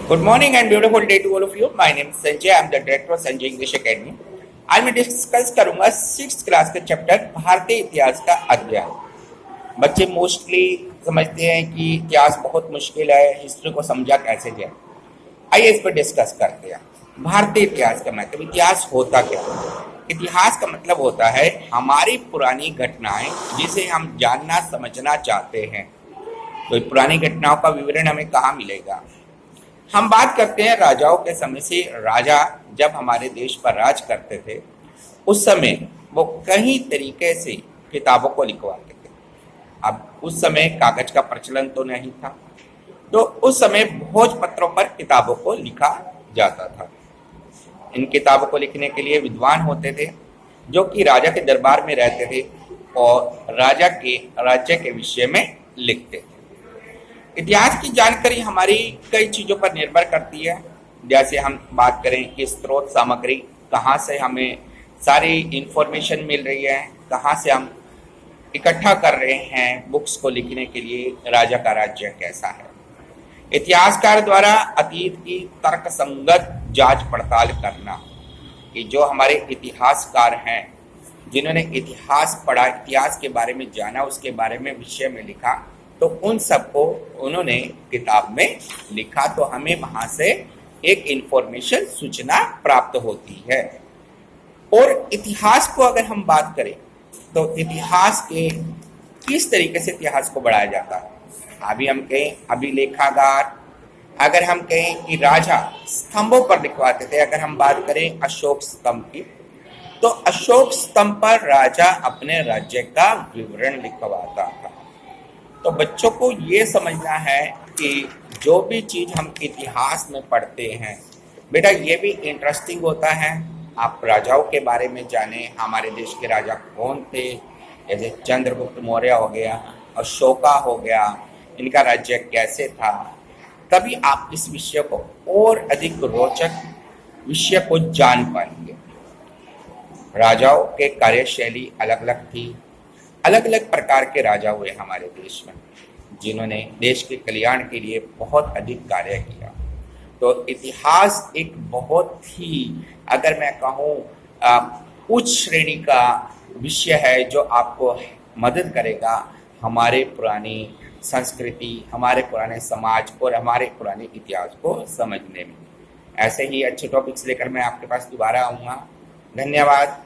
Good morning and beautiful day to all of you. My name is Sanjay. I am the director of Sanjay English Academy. आज मैं discuss करूंगा 6th class का chapter भारतीय इतिहास का अध्ययन। बच्चे मोस्टली समझते हैं कि इतिहास बहुत मुश्किल है, हिस्ट्री को समझा कैसे जाए। आइए इस पर डिस्कस करते हैं। भारतीय इतिहास का मतलब, इतिहास होता क्या है? इतिहास का मतलब होता है हमारी पुरानी घटनाएं जिसे हम जानना समझना चाहते हैं। तो पुरानी घटनाओं का विवरण हमें कहाँ मिलेगा? हम बात करते हैं राजाओं के समय से। राजा जब हमारे देश पर राज करते थे उस समय वो कई तरीके से किताबों को लिखवाते थे। अब उस समय कागज का प्रचलन तो नहीं था, तो उस समय भोजपत्रों पर किताबों को लिखा जाता था। इन किताबों को लिखने के लिए विद्वान होते थे जो कि राजा के दरबार में रहते थे और राजा के राज्य के विषय में लिखते थे। इतिहास की जानकारी हमारी कई चीज़ों पर निर्भर करती है। जैसे हम बात करें कि स्रोत सामग्री, कहाँ से हमें सारी इंफॉर्मेशन मिल रही है, कहाँ से हम इकट्ठा कर रहे हैं बुक्स को लिखने के लिए, राजा का राज्य कैसा है। इतिहासकार द्वारा अतीत की तर्कसंगत जांच पड़ताल करना, कि जो हमारे इतिहासकार हैं जिन्होंने इतिहास पढ़ा, इतिहास के बारे में जाना, उसके बारे में विषय में लिखा, तो उन सबको उन्होंने किताब में लिखा, तो हमें वहां से एक इंफॉर्मेशन, सूचना प्राप्त होती है। और इतिहास को अगर हम बात करें तो इतिहास के किस तरीके से इतिहास को बढ़ाया जाता है। अभी हम कहें अभिलेखागार, अगर हम कहें कि राजा स्तंभों पर लिखवाते थे। अगर हम बात करें अशोक स्तंभ की, तो अशोक स्तंभ पर राजा अपने राज्य का विवरण लिखवाता था। तो बच्चों को ये समझना है कि जो भी चीज़ हम इतिहास में पढ़ते हैं बेटा, ये भी इंटरेस्टिंग होता है। आप राजाओं के बारे में जानें, हमारे देश के राजा कौन थे, जैसे चंद्रगुप्त मौर्य हो गया, अशोका हो गया, इनका राज्य कैसे था। तभी आप इस विषय को और अधिक रोचक विषय को जान पाएंगे। राजाओं के कार्यशैली अलग अलग थी। अलग अलग प्रकार के राजा हुए हमारे देश में जिन्होंने देश के कल्याण के लिए बहुत अधिक कार्य किया। तो इतिहास एक बहुत ही, अगर मैं कहूँ, उच्च श्रेणी का विषय है जो आपको मदद करेगा हमारे पुरानी संस्कृति, हमारे पुराने समाज और हमारे पुराने इतिहास को समझने में। ऐसे ही अच्छे टॉपिक्स लेकर मैं आपके पास दोबारा आऊँगा। धन्यवाद।